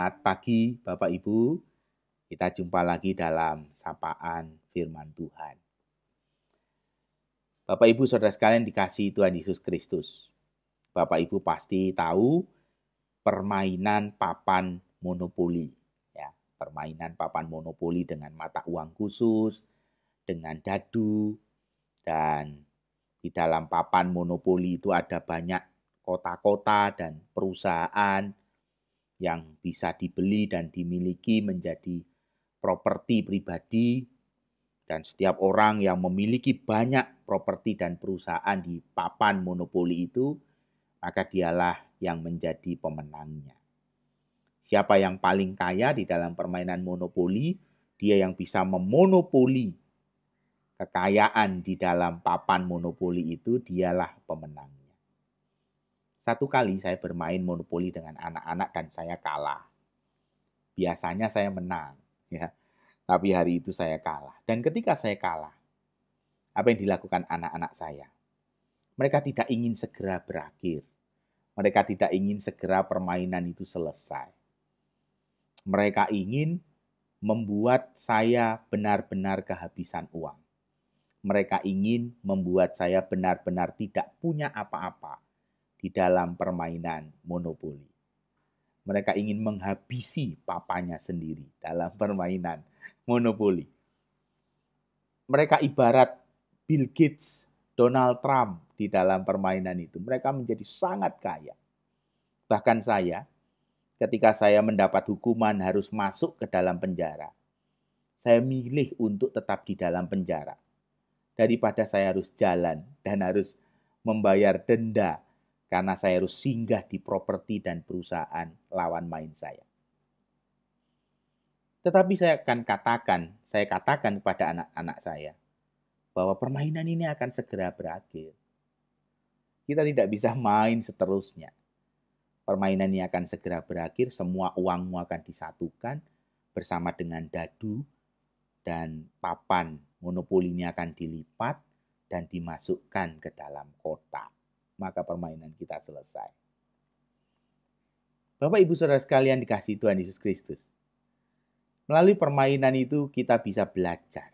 Selamat pagi Bapak Ibu, kita jumpa lagi dalam sapaan firman Tuhan. Bapak Ibu saudara sekalian dikasihi Tuhan Yesus Kristus. Bapak Ibu pasti tahu permainan papan monopoli. Ya, permainan papan monopoli dengan mata uang khusus, dengan dadu, dan di dalam papan monopoli itu ada banyak kota-kota dan perusahaan yang bisa dibeli dan dimiliki menjadi properti pribadi, dan setiap orang yang memiliki banyak properti dan perusahaan di papan monopoli itu, maka dialah yang menjadi pemenangnya. Siapa yang paling kaya di dalam permainan monopoli, dia yang bisa memonopoli kekayaan di dalam papan monopoli itu, dialah pemenangnya. Satu kali saya bermain monopoli dengan anak-anak dan saya kalah. Biasanya saya menang, ya. Tapi hari itu saya kalah. Dan ketika saya kalah, apa yang dilakukan anak-anak saya? Mereka tidak ingin segera berakhir. Mereka tidak ingin segera permainan itu selesai. Mereka ingin membuat saya benar-benar kehabisan uang. Mereka ingin membuat saya benar-benar tidak punya apa-apa di dalam permainan monopoli. Mereka ingin menghabisi papanya sendiri dalam permainan monopoli. Mereka ibarat Bill Gates, Donald Trump di dalam permainan itu. Mereka menjadi sangat kaya. Bahkan saya, ketika saya mendapat hukuman harus masuk ke dalam penjara, saya milih untuk tetap di dalam penjara daripada saya harus jalan dan harus membayar denda karena saya harus singgah di properti dan perusahaan lawan main saya. Tetapi saya katakan kepada anak-anak saya bahwa permainan ini akan segera berakhir. Kita tidak bisa main seterusnya. Permainan ini akan segera berakhir, semua uangmu akan disatukan bersama dengan dadu, dan papan monopoli ini akan dilipat dan dimasukkan ke dalam kotak. Maka permainan kita selesai. Bapak Ibu Saudara sekalian dikasihi Tuhan Yesus Kristus. Melalui permainan itu kita bisa belajar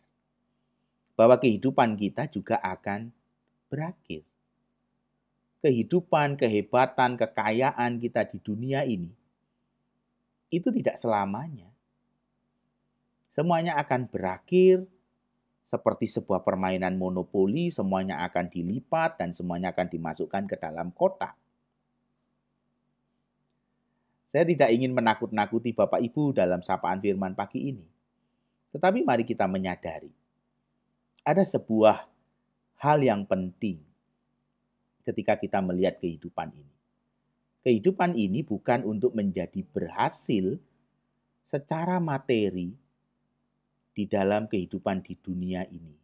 bahwa kehidupan kita juga akan berakhir. Kehidupan, kehebatan, kekayaan kita di dunia ini itu tidak selamanya. Semuanya akan berakhir seperti sebuah permainan monopoli, semuanya akan dilipat dan semuanya akan dimasukkan ke dalam kotak. Saya tidak ingin menakut-nakuti Bapak Ibu dalam sapaan firman pagi ini. Tetapi mari kita menyadari, ada sebuah hal yang penting ketika kita melihat kehidupan ini. Kehidupan ini bukan untuk menjadi berhasil secara materi di dalam kehidupan di dunia ini.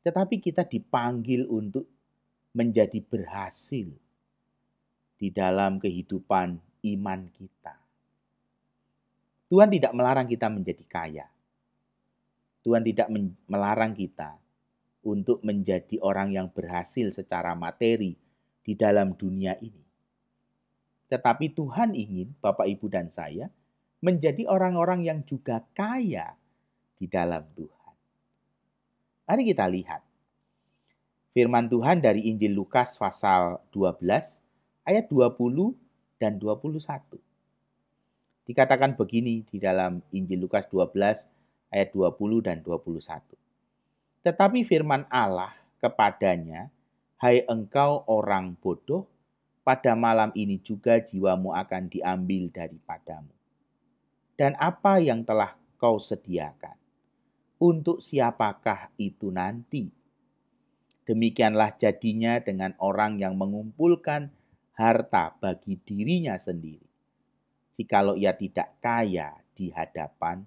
Tetapi kita dipanggil untuk menjadi berhasil di dalam kehidupan iman kita. Tuhan tidak melarang kita menjadi kaya. Tuhan tidak melarang kita untuk menjadi orang yang berhasil secara materi di dalam dunia ini. Tetapi Tuhan ingin Bapak, Ibu, dan saya menjadi orang-orang yang juga kaya di dalam Tuhan. Mari kita lihat firman Tuhan dari Injil Lukas pasal 12 ayat 20 dan 21. Dikatakan begini di dalam Injil Lukas 12 ayat 20 dan 21. Tetapi firman Allah kepadanya, "Hai engkau orang bodoh, pada malam ini juga jiwamu akan diambil daripadamu. Dan apa yang telah kau sediakan, untuk siapakah itu nanti? Demikianlah jadinya dengan orang yang mengumpulkan harta bagi dirinya sendiri, jikalau ia tidak kaya di hadapan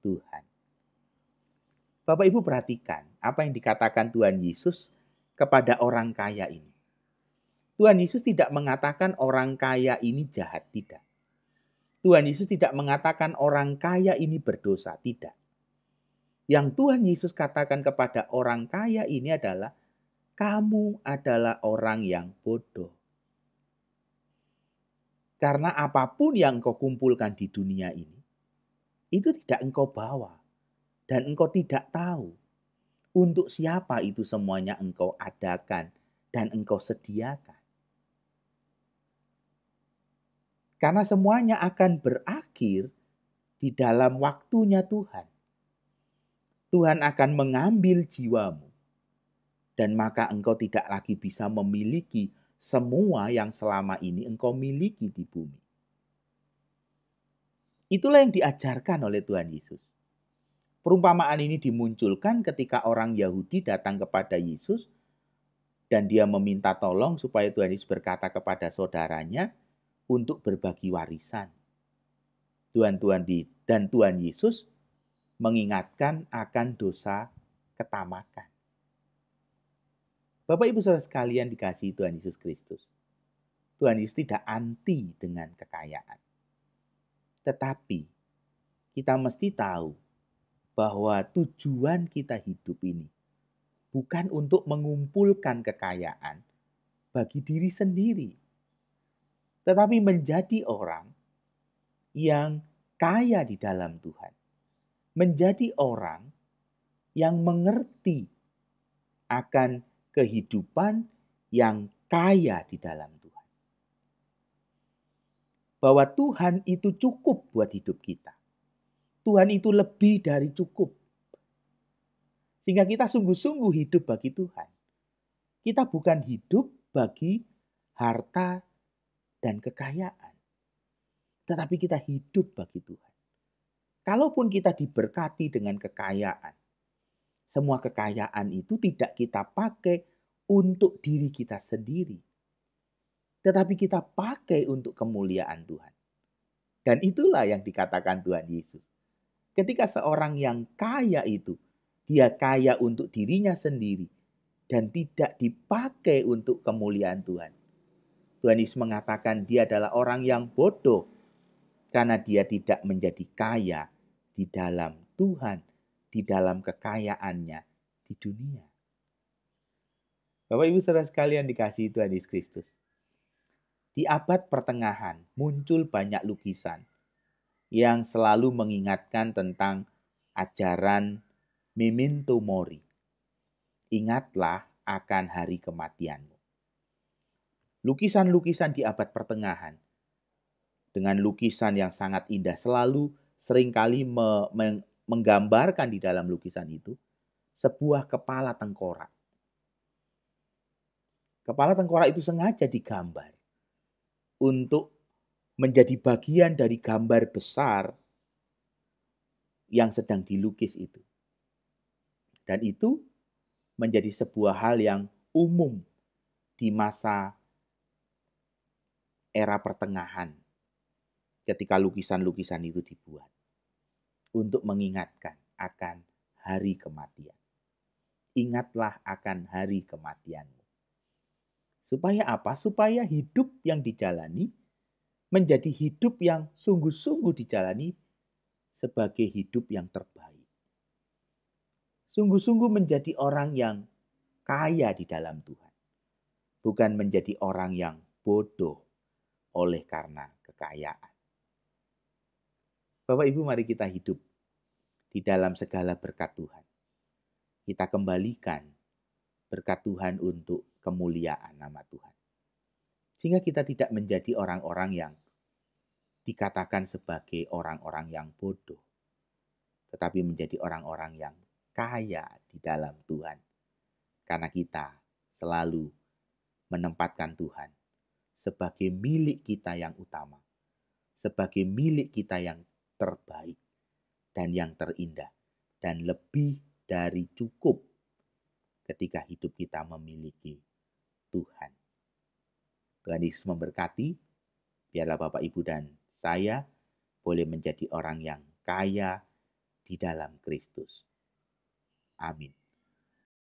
Tuhan." Bapak Ibu perhatikan apa yang dikatakan Tuhan Yesus kepada orang kaya ini. Tuhan Yesus tidak mengatakan orang kaya ini jahat, tidak. Tuhan Yesus tidak mengatakan orang kaya ini berdosa, tidak. Yang Tuhan Yesus katakan kepada orang kaya ini adalah, kamu adalah orang yang bodoh. Karena apapun yang engkau kumpulkan di dunia ini, itu tidak engkau bawa. Dan engkau tidak tahu untuk siapa itu semuanya engkau adakan dan engkau sediakan. Karena semuanya akan berakhir di dalam waktunya Tuhan. Tuhan akan mengambil jiwamu. Dan maka engkau tidak lagi bisa memiliki semua yang selama ini engkau miliki di bumi. Itulah yang diajarkan oleh Tuhan Yesus. Perumpamaan ini dimunculkan ketika orang Yahudi datang kepada Yesus dan dia meminta tolong supaya Tuhan Yesus berkata kepada saudaranya untuk berbagi warisan. Dan Tuhan Yesus mengingatkan akan dosa ketamakan. Bapak Ibu Saudara sekalian dikasihi Tuhan Yesus Kristus. Tuhan Yesus tidak anti dengan kekayaan. Tetapi kita mesti tahu bahwa tujuan kita hidup ini bukan untuk mengumpulkan kekayaan bagi diri sendiri. Tetapi menjadi orang yang kaya di dalam Tuhan. Menjadi orang yang mengerti akan kehidupan yang kaya di dalam Tuhan. Bahwa Tuhan itu cukup buat hidup kita. Tuhan itu lebih dari cukup. Sehingga kita sungguh-sungguh hidup bagi Tuhan. Kita bukan hidup bagi harta dan kekayaan. Tetapi kita hidup bagi Tuhan. Kalaupun kita diberkati dengan kekayaan, semua kekayaan itu tidak kita pakai untuk diri kita sendiri. Tetapi kita pakai untuk kemuliaan Tuhan. Dan itulah yang dikatakan Tuhan Yesus. Ketika seorang yang kaya itu, dia kaya untuk dirinya sendiri dan tidak dipakai untuk kemuliaan Tuhan. Tuhan Yesus mengatakan dia adalah orang yang bodoh karena dia tidak menjadi kaya di dalam Tuhan, di dalam kekayaannya di dunia. Bapak Ibu Saudara sekalian dikasihi Tuhan Yesus Kristus. Di abad pertengahan muncul banyak lukisan yang selalu mengingatkan tentang ajaran memento mori. Ingatlah akan hari kematianmu. Lukisan-lukisan di abad pertengahan dengan lukisan yang sangat indah selalu seringkali menggambarkan di dalam lukisan itu sebuah kepala tengkorak. Kepala tengkorak itu sengaja digambar untuk menjadi bagian dari gambar besar yang sedang dilukis itu. Dan itu menjadi sebuah hal yang umum di masa era pertengahan ketika lukisan-lukisan itu dibuat untuk mengingatkan akan hari kematian. Ingatlah akan hari kematianmu. Supaya apa? Supaya hidup yang dijalani menjadi hidup yang sungguh-sungguh dijalani sebagai hidup yang terbaik. Sungguh-sungguh menjadi orang yang kaya di dalam Tuhan. Bukan menjadi orang yang bodoh oleh karena kekayaan. Bapak Ibu, mari kita hidup di dalam segala berkat Tuhan. Kita kembalikan berkat Tuhan untuk kemuliaan nama Tuhan. Sehingga kita tidak menjadi orang-orang yang dikatakan sebagai orang-orang yang bodoh. Tetapi menjadi orang-orang yang kaya di dalam Tuhan. Karena kita selalu menempatkan Tuhan sebagai milik kita yang utama. Sebagai milik kita yang terbaik dan yang terindah. Dan lebih dari cukup ketika hidup kita memiliki Tuhan. Tuhan Yesus memberkati, biarlah Bapak, Ibu, dan saya boleh menjadi orang yang kaya di dalam Kristus. Amin.